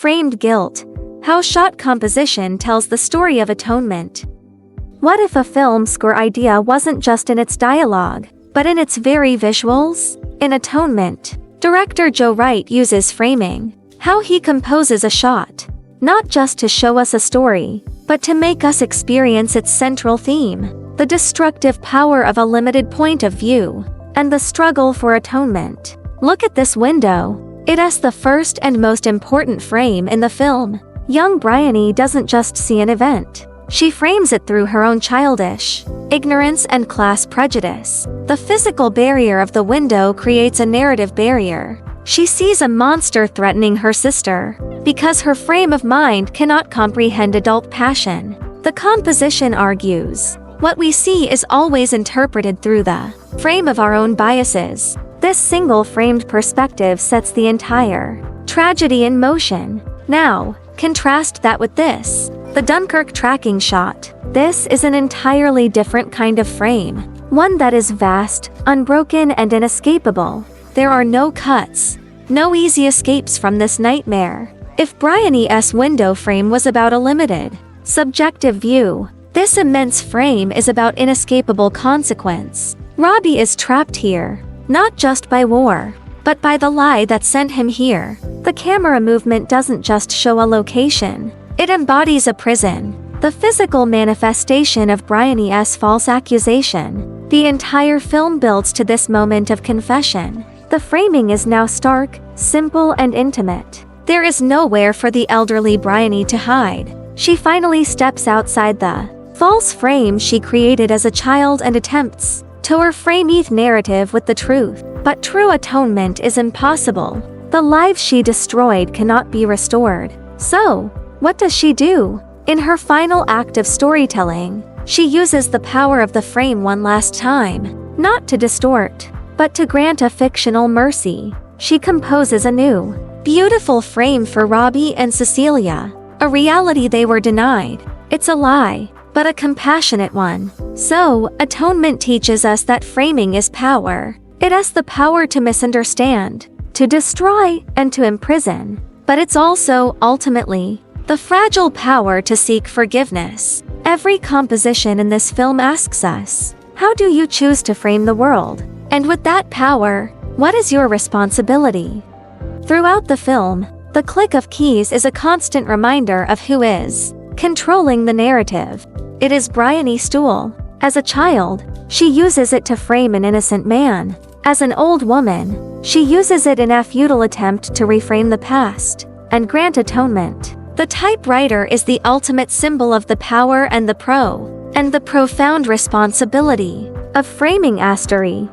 Framed guilt. How shot composition tells the story of atonement. What if a film score idea wasn't just in its dialogue, but in its very visuals? In Atonement, director Joe Wright uses framing, how he composes a shot, not just to show us a story, but to make us experience its central theme, the destructive power of a limited point of view, and the struggle for atonement. Look at this window. It is the first and most important frame in the film. Young Bryony doesn't just see an event. She frames it through her own childish ignorance and class prejudice. The physical barrier of the window creates a narrative barrier. She sees a monster threatening her sister, because her frame of mind cannot comprehend adult passion. The composition argues, what we see is always interpreted through the frame of our own biases. This single framed perspective sets the entire tragedy in motion. Now, contrast that with this, the Dunkirk tracking shot. This is an entirely different kind of frame, one that is vast, unbroken and inescapable. There are no cuts, no easy escapes from this nightmare. If Bryony's window frame was about a limited, subjective view, this immense frame is about inescapable consequence. Robbie is trapped here, not just by war, but by the lie that sent him here. The camera movement doesn't just show a location, it embodies a prison, the physical manifestation of Bryony's false accusation. The entire film builds to this moment of confession. The framing is now stark, simple and intimate. There is nowhere for the elderly Bryony to hide. She finally steps outside the false frame she created as a child and attempts to reframe the narrative with the truth. But true atonement is impossible. The lives she destroyed cannot be restored. So, what does she do? In her final act of storytelling, she uses the power of the frame one last time, not to distort, but to grant a fictional mercy. She composes a new, beautiful frame for Robbie and Cecilia, a reality they were denied. It's a lie, but a compassionate one. So, atonement teaches us that framing is power. It has the power to misunderstand, to destroy, and to imprison. But it's also, ultimately, the fragile power to seek forgiveness. Every composition in this film asks us, how do you choose to frame the world? And with that power, what is your responsibility? Throughout the film, the click of keys is a constant reminder of who is controlling the narrative. It is Bryony Stool. As a child, she uses it to frame an innocent man. As an old woman, she uses it in a futile attempt to reframe the past and grant atonement. The typewriter is the ultimate symbol of the power and the profound responsibility of framing a story.